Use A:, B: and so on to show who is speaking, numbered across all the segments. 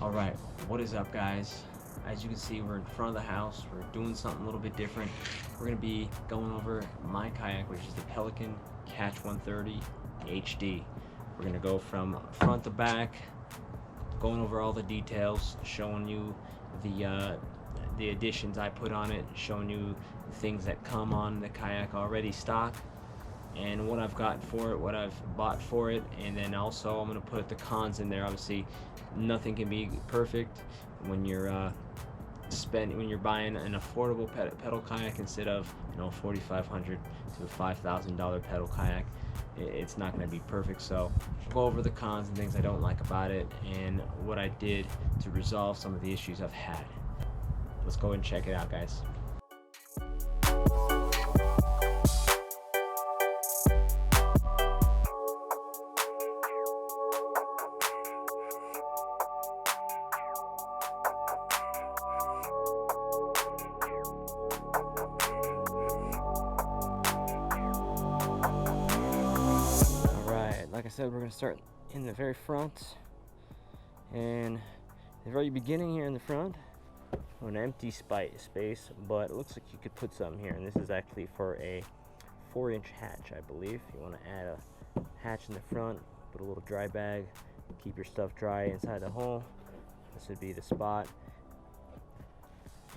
A: Alright, what is up guys? As you can see, we're in front of the house. We're doing something a little bit different. We're going to be going over my kayak, which is the Pelican Catch 130 HD. We're going to go from front to back, going over all the details, showing you the additions I put on it, showing you the things that come on the kayak already stock, and what I've got for it, what I've bought for it, and then also I'm going to put the cons in there. Obviously, nothing can be perfect when you're when you're buying an affordable pedal kayak instead of, you know, $4,500 to a $5,000 pedal kayak. It's not going to be perfect. So go over the cons and things I don't like about it, and what I did to resolve some of the issues I've had. Let's go and check it out, guys. Like I said, we're going to start in the very front, and the very beginning here in the front, an empty space, but it looks like you could put something here, and this is actually for a 4-inch hatch, I believe. You want to add a hatch in the front, put a little dry bag, keep your stuff dry inside the hole. This would be the spot.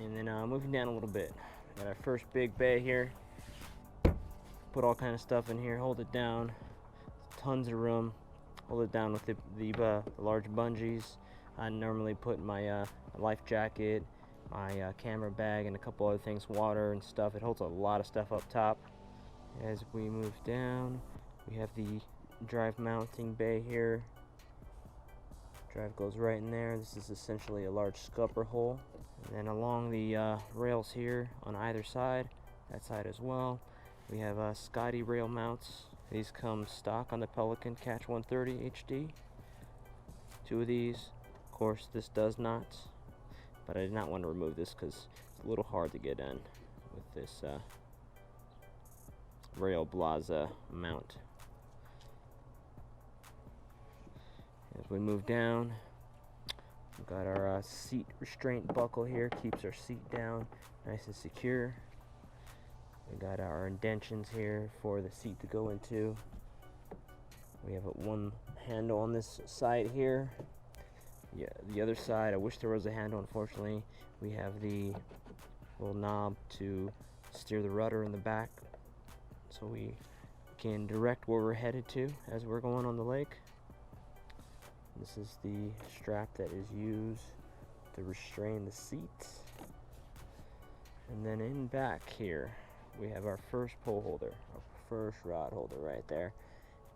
A: And then moving down a little bit, got our first big bay here. Put all kind of stuff in here, hold it down. Tons of room. Hold it down with the large bungees. I normally put my life jacket, my camera bag, and a couple other things, water and stuff. It holds a lot of stuff up top. As we move down, we have the drive mounting bay here. Drive goes right in there. This is essentially a large scupper hole. And then along the rails here on either side, that side as well, we have Scotty rail mounts. These come stock on the Pelican Catch 130 HD. 2 of these. Of course, this does not, but I did not want to remove this because it's a little hard to get in with this Rail Blaza mount. As we move down, we've got our seat restraint buckle here. Keeps our seat down nice and secure. We got our indentions here for the seat to go into. We have one handle on this side here. Yeah, the other side, I wish there was a handle. Unfortunately, we have the little knob to steer the rudder in the back, so we can direct where we're headed to as we're going on the lake. This is the strap that is used to restrain the seats. And then in back here, we have our first pole holder, our first rod holder right there.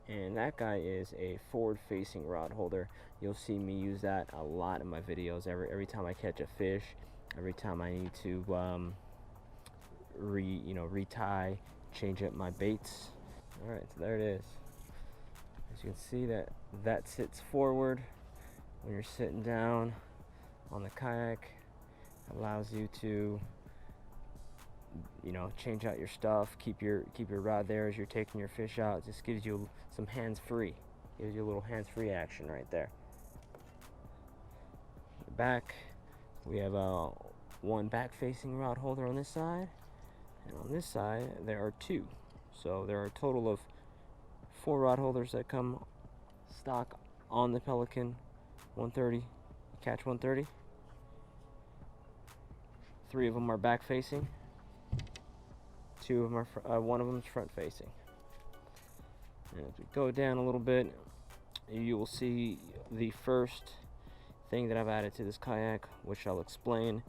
A: And that guy is a forward-facing rod holder. You'll see me use that a lot in my videos. Every time I catch a fish, every time I need to retie, change up my baits. All right, so there it is. As you can see, that sits forward when you're sitting down on the kayak. It allows you to, you know, change out your stuff, keep your rod there as you're taking your fish out. It just gives you some hands-free, gives you a little hands-free action right there. The back, we have one back-facing rod holder on this side, and on this side there are 2. So there are a total of 4 rod holders that come stock on the Pelican 130 Catch 130. 3 of them are back-facing. 2 of them are one of them is front-facing. And as we go down a little bit, you will see the first thing that I've added to this kayak, which I'll explain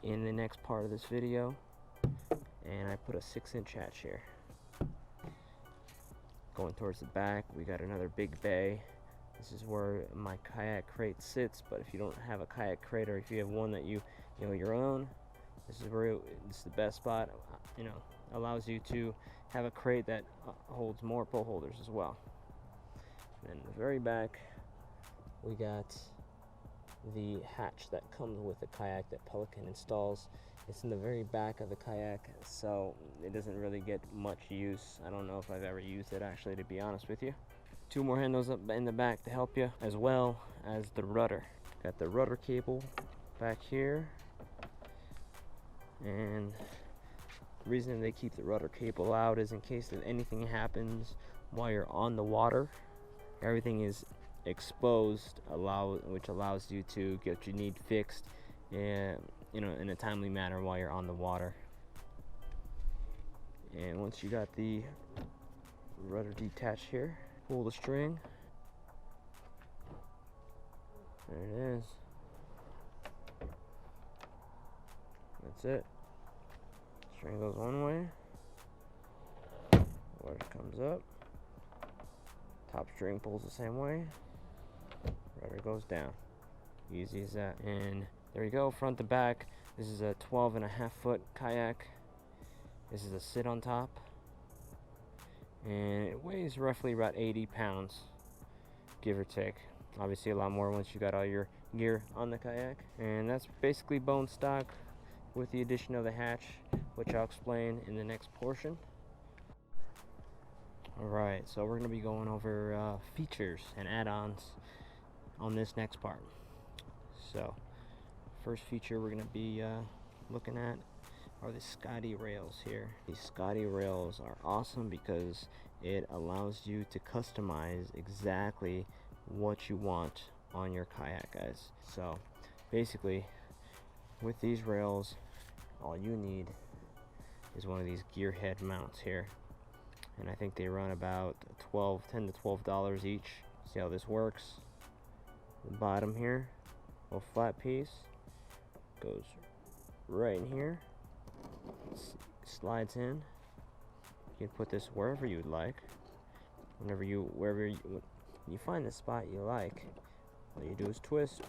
A: in the next part of this video. And I put a 6-inch hatch here. Going towards the back, we got another big bay. This is where my Kayak Crate sits, but if you don't have a Kayak Crate, or if you have one that you know your own, this is the best spot. Allows you to have a crate that holds more pole holders as well. And in the very back, we got the hatch that comes with the kayak that Pelican installs. It's in the very back of the kayak, so it doesn't really get much use. I don't know if I've ever used it, actually, to be honest with you. 2 more handles up in the back to help you, as well as the rudder. Got the rudder cable back here, and the reason they keep the rudder cable out is in case that anything happens while you're on the water, everything is exposed, which allows you to get what you need fixed, and in a timely manner while you're on the water. And once you got the rudder detached here, pull the string. There it is. That's it. String goes one way, rudder comes up, top string pulls the same way, rudder goes down. Easy as that. And there you go, front to back. This is a 12.5-foot kayak. This is a sit on top, and it weighs roughly about 80 pounds, give or take. Obviously a lot more once you got all your gear on the kayak. And that's basically bone stock with the addition of the hatch, which I'll explain in the next portion. Alright, so we're going to be going over features and add-ons on this next part. So, first feature we're going to be looking at are the Scotty rails here. These Scotty rails are awesome because it allows you to customize exactly what you want on your kayak, guys. So, basically, with these rails, all you need is one of these gear head mounts here, and I think they run about $10 to $12 each. See how this works? The bottom here, little flat piece, goes right in here, slides in. You can put this wherever you'd like. Wherever you find the spot you like, all you do is twist.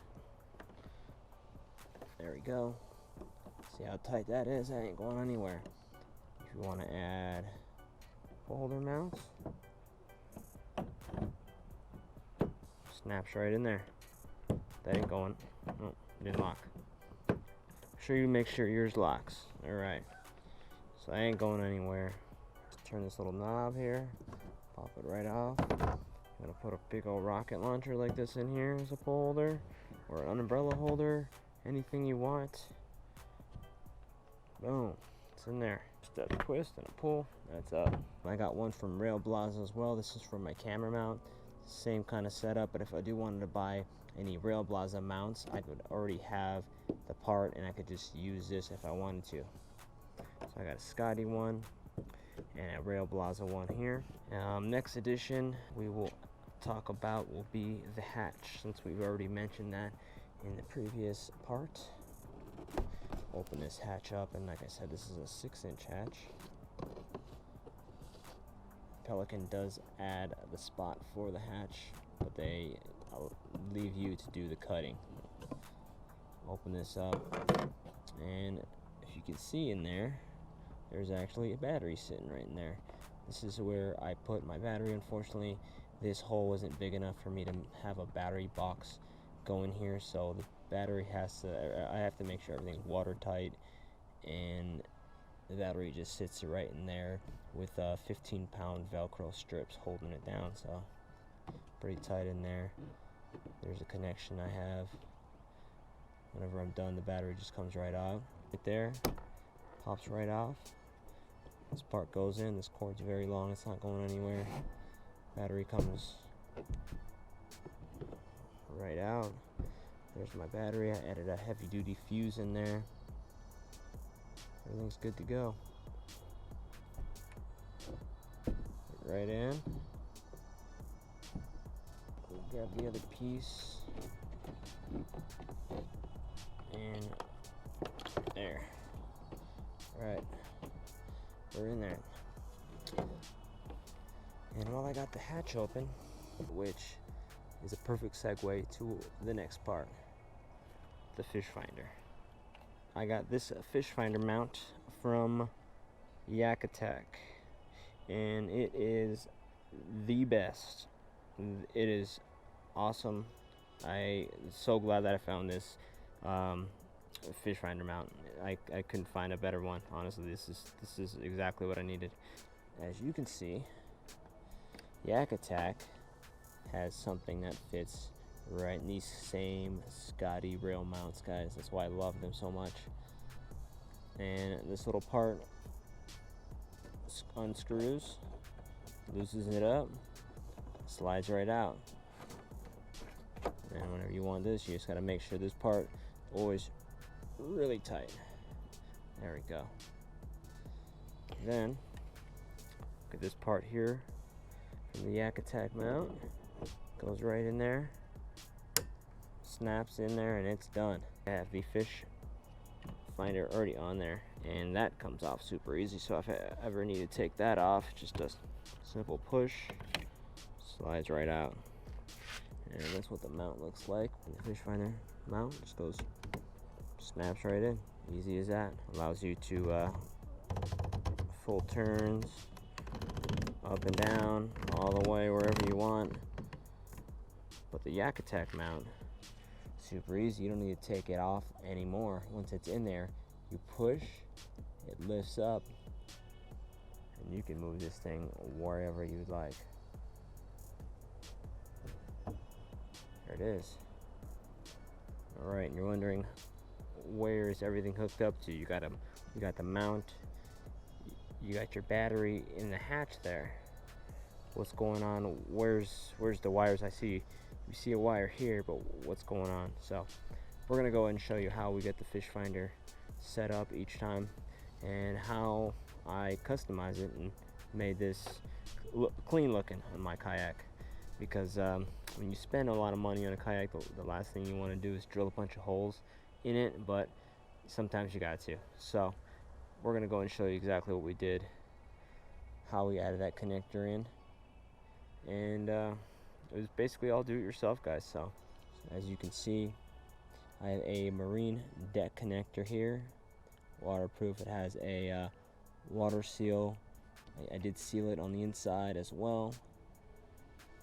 A: There we go. See how tight that is? That ain't going anywhere. If you want to add holder mounts, snaps right in there. That ain't going. Oh, didn't lock. Make sure yours locks. Alright. So that ain't going anywhere. Just turn this little knob here. Pop it right off. I'm gonna put a big old rocket launcher like this in here as a pole holder, or an umbrella holder. Anything you want. Boom. It's in there. Just a twist and a pull. That's up. I got one from Rail Blaza as well. This is for my camera mount. Same kind of setup, but if I do wanted to buy any Rail Blaza mounts, I would already have the part and I could just use this if I wanted to. So I got a Scotty one and a Rail Blaza one here. Next edition we will talk about will be the hatch, since we've already mentioned that in the previous part. Open this hatch up, and like I said, this is a 6-inch hatch. Pelican does add the spot for the hatch, but they leave you to do the cutting. Open this up, and if you can see in there, there's actually a battery sitting right in there. This is where I put my battery. Unfortunately, this hole wasn't big enough for me to have a battery box go in here, so the battery I have to make sure everything's watertight, and the battery just sits right in there with 15-pound Velcro strips holding it down, so pretty tight in there. There's a connection I have. Whenever I'm done, the battery just comes right out. Right there, pops right off. This part goes in. This cord's very long, it's not going anywhere. Battery comes right out. There's my battery. I added a heavy duty fuse in there. Everything's good to go. Put it right in. Grab the other piece. And there. Alright. We're in there. And while I got the hatch open, which is a perfect segue to the next part, the fish finder. I got this fish finder mount from Yakattack, and it is the best. It is awesome. I'm so glad that I found this fish finder mount. I couldn't find a better one, honestly. This is exactly what I needed. As you can see, Yakattack has something that fits right in these same Scotty rail mounts, guys. That's why I love them so much. And this little part unscrews, loosens it up, slides right out. And whenever you want this, you just got to make sure this part always really tight. There we go. Then look at this part here from the Yakattack mount. Goes right in there, snaps in there, and it's done. I have the fish finder already on there, and that comes off super easy. So if I ever need to take that off, just a simple push, slides right out. And that's what the mount looks like. And the fish finder mount just goes, snaps right in. Easy as that. Allows you to full turns, up and down, all the way wherever you want. But the Yakattack mount, super easy. You don't need to take it off anymore. Once it's in there, you push, it lifts up, and you can move this thing wherever you'd like. There it is. Alright, and you're wondering, where is everything hooked up to? You got the mount, you got your battery in the hatch there. What's going on? Where's the wires? I see you see a wire here, but what's going on? So we're gonna go ahead and show you how we get the fish finder set up each time, and how I customize it and made this clean looking on my kayak. Because when you spend a lot of money on a kayak, the last thing you want to do is drill a bunch of holes in it, but sometimes you got to. So we're gonna go and show you exactly what we did, how we added that connector in, and it was basically all do-it-yourself, guys. So as you can see, I have a marine deck connector here, waterproof. It has a water seal. I did seal it on the inside as well,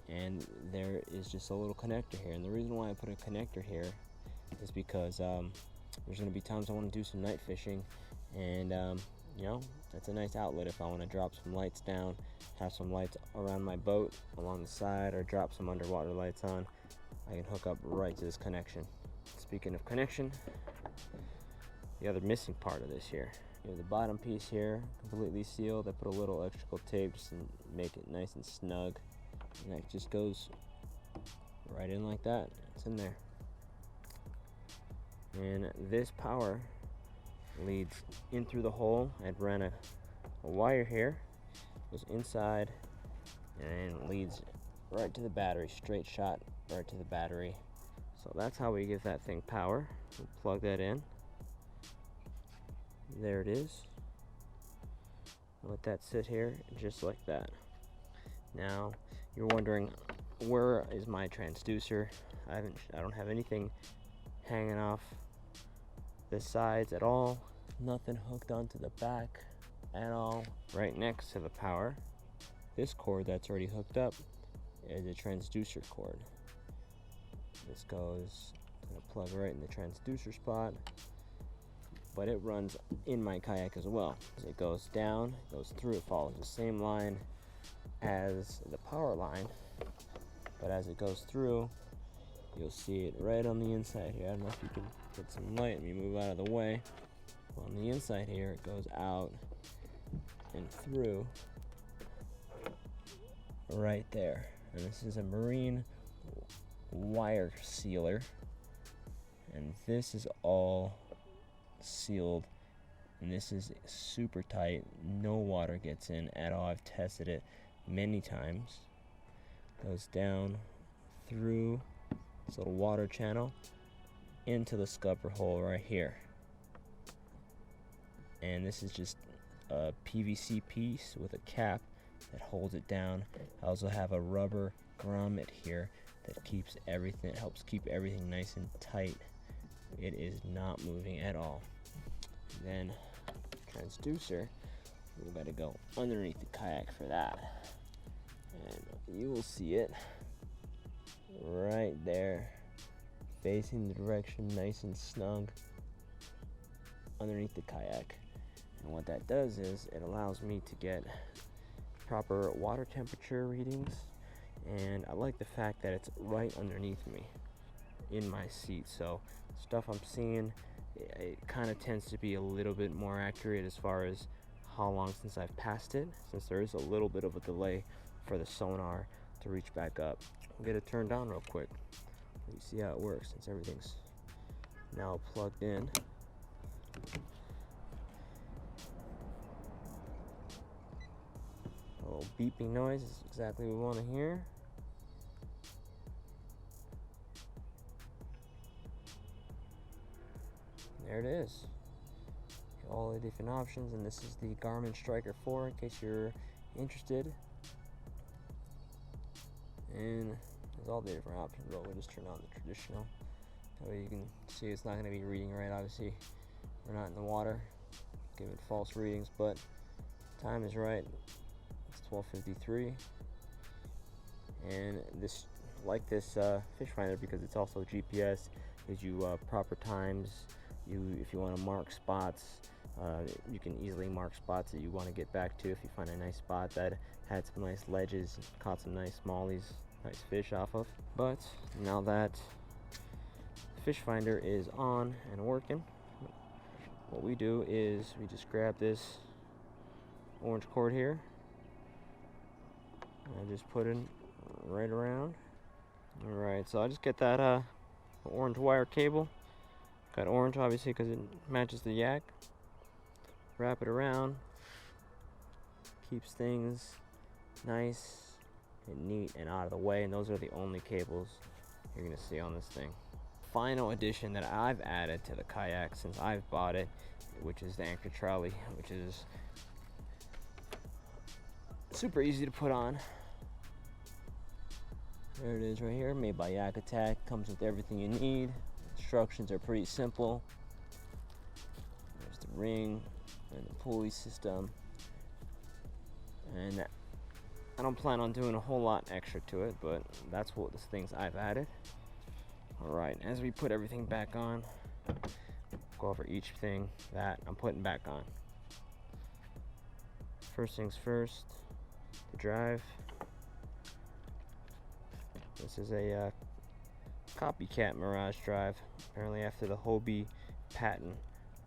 A: and there is just a little connector here. And the reason why I put a connector here is because there's going to be times I want to do some night fishing, and you know, that's a nice outlet if I want to drop some lights down, have some lights around my boat along the side, or drop some underwater lights on. I can hook up right to this connection. Speaking of connection, the other missing part of this here, you have the bottom piece here completely sealed. I put a little electrical tape just to make it nice and snug, and that just goes right in like that. It's in there. And this power leads in through the hole. I'd ran a wire here, goes inside, and leads right to the battery, straight shot right to the battery. So that's how we give that thing power. We'll plug that in. There it is. Let that sit here just like that. Now you're wondering, where is my transducer? I don't have anything hanging off the sides at all. Nothing hooked onto the back at all. Right next to the power, this cord that's already hooked up is a transducer cord. This goes, gonna plug right in the transducer spot, but it runs in my kayak as well. As it goes down, goes through, it follows the same line as the power line, but as it goes through, you'll see it right on the inside here. I don't know if you can get some light. Let me move out of the way. On the inside here, it goes out and through right there. And this is a marine wire sealer, and this is all sealed, and this is super tight. No water gets in at all. I've tested it many times. Goes down through this little water channel into the scupper hole right here. And this is just a PVC piece with a cap that holds it down. I also have a rubber grommet here that keeps everything, helps keep everything nice and tight. It is not moving at all. And then transducer, we gotta go underneath the kayak for that. And you will see it right there, facing the direction, nice and snug underneath the kayak. And what that does is it allows me to get proper water temperature readings, and I like the fact that it's right underneath me in my seat, so stuff I'm seeing, it kind of tends to be a little bit more accurate as far as how long since I've passed it, since there is a little bit of a delay for the sonar to reach back up. I'll get it turned on real quick. You see how it works since everything's now plugged in. A little beeping noise is exactly what we want to hear. There it is. All the different options, and this is the Garmin Striker 4 in case you're interested. And there's all the different options, but we'll just turn on the traditional. That way you can see it's not going to be reading right. Obviously, we're not in the water. Give it false readings, but time is right. It's 12:53, and this, like this fish finder, because it's also GPS, gives you proper times. If you want to mark spots, you can easily mark spots that you want to get back to. If you find a nice spot that had some nice ledges, caught some nice smallies, nice fish off of. But now that the fish finder is on and working, what we do is we just grab this orange cord here and just put it right around. Alright, so I just get that orange wire cable. Got orange obviously because it matches the yak. Wrap it around. Keeps things nice and neat and out of the way, and those are the only cables you're going to see on this thing. Final addition that I've added to the kayak since I've bought it, which is the anchor trolley, which is super easy to put on. There it is right here, made by Yakattack. Comes with everything you need. Instructions are pretty simple. There's the ring and the pulley system, and I don't plan on doing a whole lot extra to it, but that's what the things I've added. Alright, as we put everything back on, go over each thing that I'm putting back on. First things first, the drive. This is a copycat Mirage drive. Apparently after the Hobie patent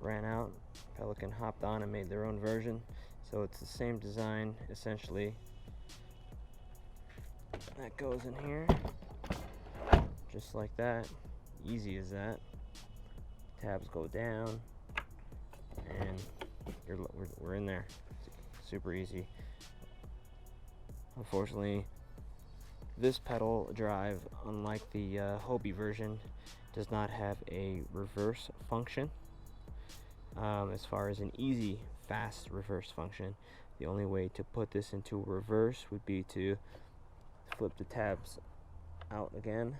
A: ran out, Pelican hopped on and made their own version. So it's the same design essentially. That goes in here, just like that. Easy as that. Tabs go down, and we're in there. Super easy. Unfortunately, this pedal drive, unlike the Hobie version, does not have a reverse function. As far as an easy, fast reverse function, the only way to put this into reverse would be to flip the tabs out again,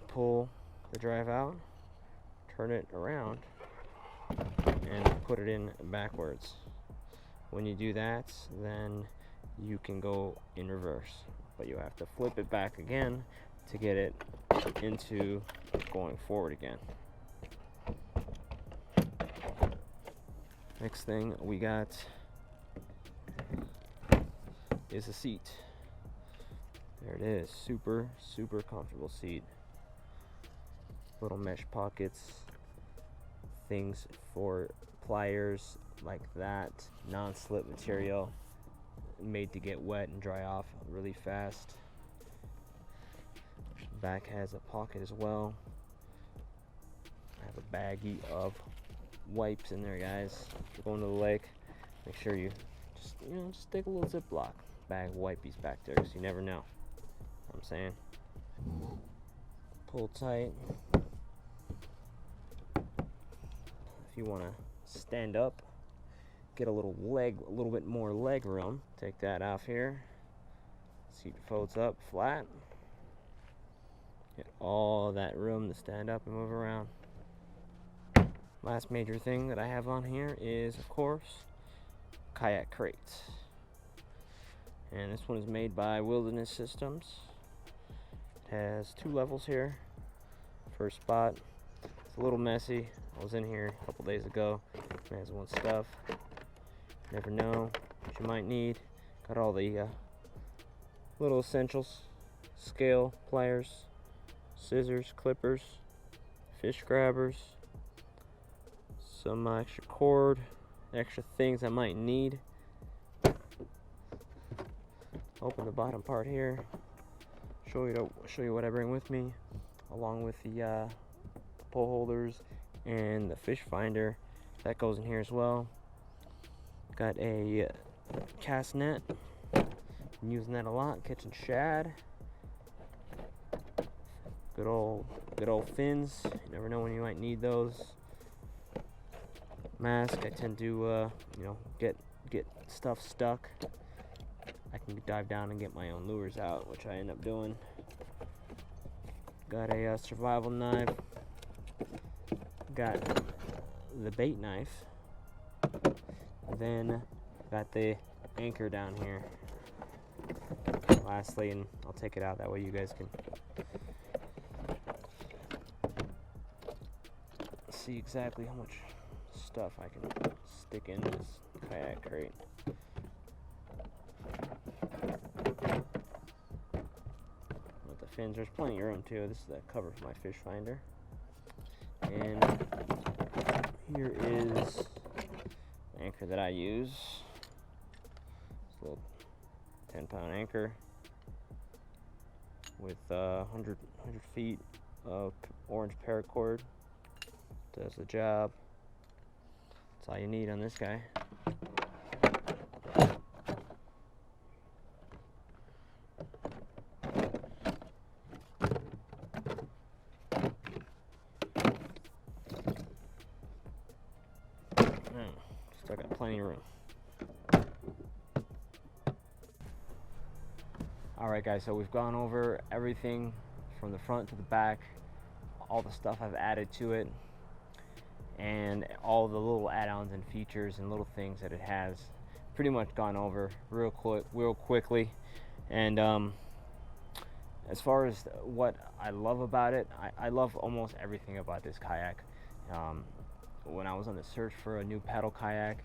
A: pull the drive out, turn it around, and put it in backwards. When you do that, then you can go in reverse, but you have to flip it back again to get it into going forward again. Next thing we got is a seat. There it is. Super comfortable seat. Little mesh pockets, things for pliers like that, non-slip material, made to get wet and dry off really fast. Back has a pocket as well. I have a baggie of wipes in there, guys. If you're going to the lake, make sure you just take a little Ziploc bag wipes back there, because you never know. I'm saying, pull tight. If you want to stand up, get a little bit more leg room. Take that off here. Seat folds up flat. Get all that room to stand up and move around. Last major thing that I have on here is, of course, Kayak Crate. And this one is made by Wilderness Systems. It has 2 levels here. First spot. It's a little messy. I was in here a couple days ago. It has one stuff. Never know what you might need. Got all the little essentials: scale, pliers, scissors, clippers, fish grabbers, some extra cord, extra things I might need. Open the bottom part here. Show you what I bring with me, along with the pole holders and the fish finder that goes in here as well. Got a cast net. I'm using that a lot, catching shad. Good old fins. You never know when you might need those. Mask. I tend to get stuff stuck. I can dive down and get my own lures out, which I end up doing. Got a survival knife. Got the bait knife. Then got the anchor down here. Lastly, and I'll take it out that way you guys can see exactly how much stuff I can stick in this kayak crate. With the fins, there's plenty of room too. This is the cover for my fish finder. And here is the anchor that I use. It's a little 10-pound anchor with 100 feet of orange paracord. Does the job. That's all you need on this guy. Still got plenty of room. Alright guys, so we've gone over everything from the front to the back, all the stuff I've added to it, and all the little add-ons and features and little things that it has. Pretty much gone over real quickly. And as far as what I love about it, I love almost everything about this kayak. When I was on the search for a new paddle kayak,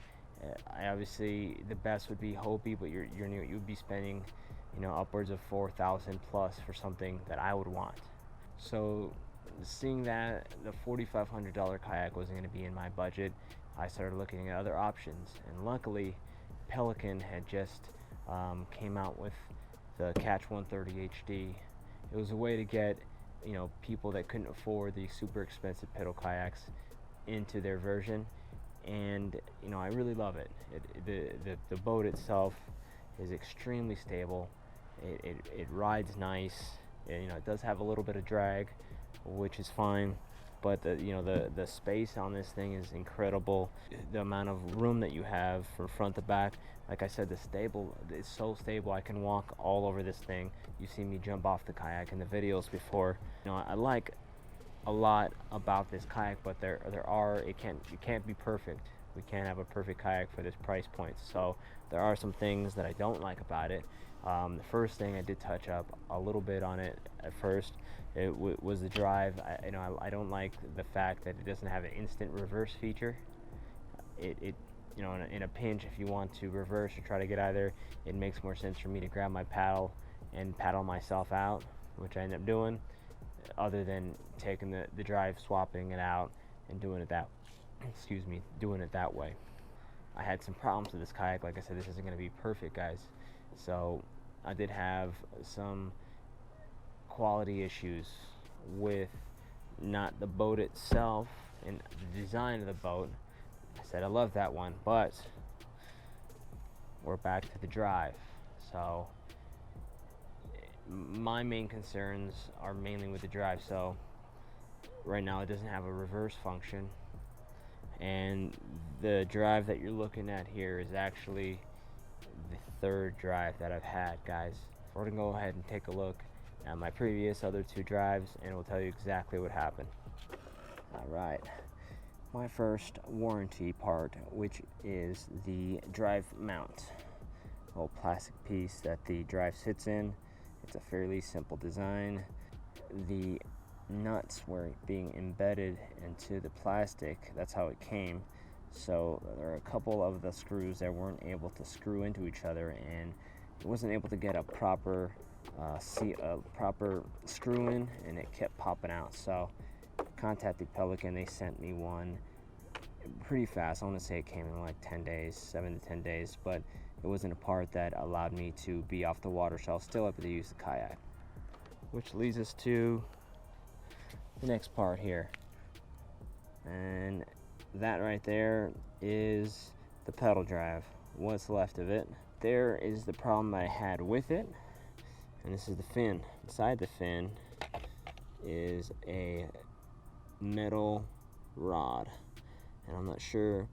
A: obviously the best would be Hopie, but you'd be spending, upwards of $4,000 plus for something that I would want. So seeing that the $4,500 kayak wasn't going to be in my budget, I started looking at other options, and luckily Pelican had just came out with the Catch 130 HD. It was a way to get people that couldn't afford the super expensive pedal kayaks into their version, and I really love it. The boat itself is extremely stable. It rides nice. It does have a little bit of drag, which is fine, but the space on this thing is incredible. The amount of room that you have from front to back, like I said, it's so stable. I can walk all over this thing. You see me jump off the kayak in the videos before. I like a lot about this kayak, but it can't be perfect. We can't have a perfect kayak for this price point. So there are some things that I don't like about it. The first thing, I did touch up a little bit on it at first. It was the drive. I don't like the fact that it doesn't have an instant reverse feature. In a pinch, if you want to reverse or try to get out of there, it makes more sense for me to grab my paddle and paddle myself out, which I end up doing, other than taking the drive, swapping it out, and doing it that way. I had some problems with this kayak. Like I said, this isn't going to be perfect, guys. So I did have some quality issues with not the boat itself and the design of the boat. I said I love that one, but we're back to the drive. So my main concerns are mainly with the drive. So right now it doesn't have a reverse function, and the drive that you're looking at here is actually the third drive that I've had, guys. We're gonna go ahead and take a look at my previous other two drives, and we'll tell you exactly what happened. All right, my first warranty part, which is the drive mount, little plastic piece that the drive sits in. It's a fairly simple design. The nuts were being embedded into the plastic. That's how it came. So there are a couple of the screws that weren't able to screw into each other, and it wasn't able to get a proper proper screw in, and it kept popping out. So I contacted Pelican. They sent me one pretty fast. I want to say it came in like 10 days, 7 to 10 days, but it wasn't a part that allowed me to be off the water, so I was still able to use the kayak. Which leads us to the next part here, and that right there is the pedal drive, what's left of it. There is the problem I had with it, and this is the fin. Inside the fin is a metal rod, and I'm not sure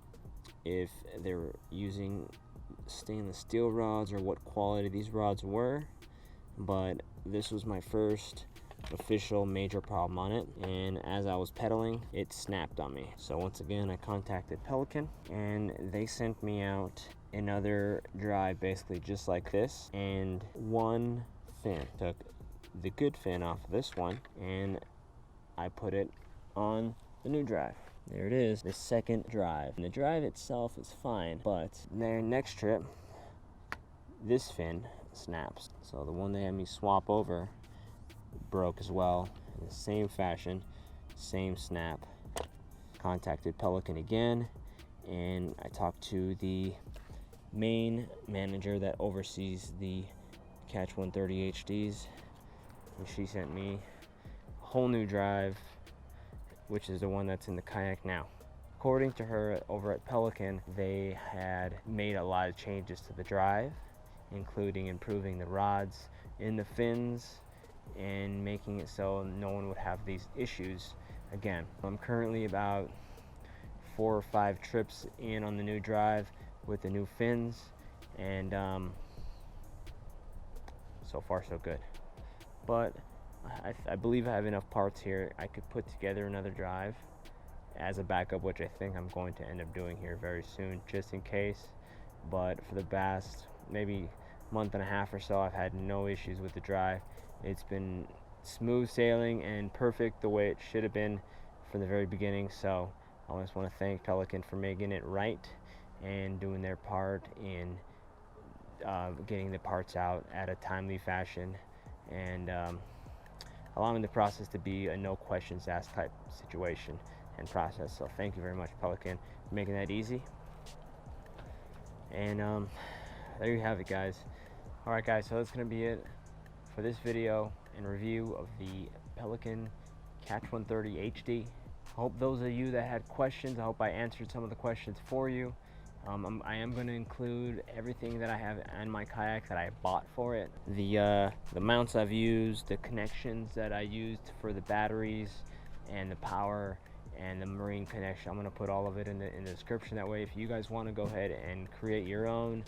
A: if they were using stainless steel rods or what quality these rods were, but this was my first official major problem on it, and as I was pedaling, it snapped on me. So once again, I contacted Pelican, and they sent me out another drive basically just like this, and one fin. Took the good fin off of this one, and I put it on the new drive. There it is, the second drive. And the drive itself is fine, but their next trip, this fin snaps. So the one they had me swap over broke as well, in the same fashion, same snap. Contacted Pelican again, and I talked to the main manager that oversees the Catch 130 HDs, and she sent me a whole new drive, which is the one that's in the kayak now. According to her over at Pelican, they had made a lot of changes to the drive, including improving the rods in the fins and making it so no one would have these issues again. I'm currently about 4 or 5 trips in on the new drive with the new fins, and so far so good. But I believe I have enough parts here. I could put together another drive as a backup, which I think I'm going to end up doing here very soon, just in case. But for the past maybe month and a half or so, I've had no issues with the drive. It's been smooth sailing and perfect the way it should have been from the very beginning. So I just want to thank Pelican for making it right and doing their part in getting the parts out at a timely fashion, and allowing the process to be a no questions asked type situation and process. So thank you very much, Pelican, for making that easy. And there you have it, guys. Alright guys, so that's going to be it for this video and review of the Pelican Catch 130 HD. I hope those of you that had questions, I hope I answered some of the questions for you. I am going to include everything that I have on my kayak that I bought for it. The mounts I've used, the connections that I used for the batteries and the power and the marine connection. I'm going to put all of it in the description. That way, if you guys want to go ahead and create your own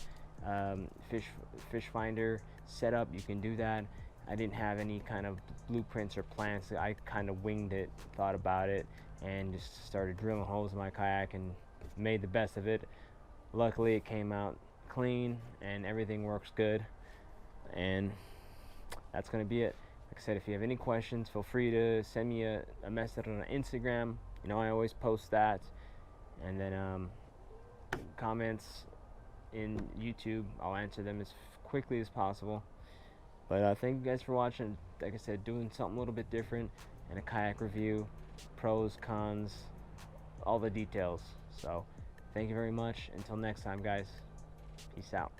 A: fish finder setup, you can do that. I didn't have any kind of blueprints or plans. I kind of winged it, thought about it, and just started drilling holes in my kayak and made the best of it. Luckily, it came out clean and everything works good, and that's going to be it. Like I said, if you have any questions, feel free to send me a message on Instagram. You know, I always post that. And then comments in YouTube, I'll answer them as quickly as possible. But thank you guys for watching. Like I said, doing something a little bit different, and a kayak review, pros, cons, all the details. So thank you very much. Until next time, guys, peace out.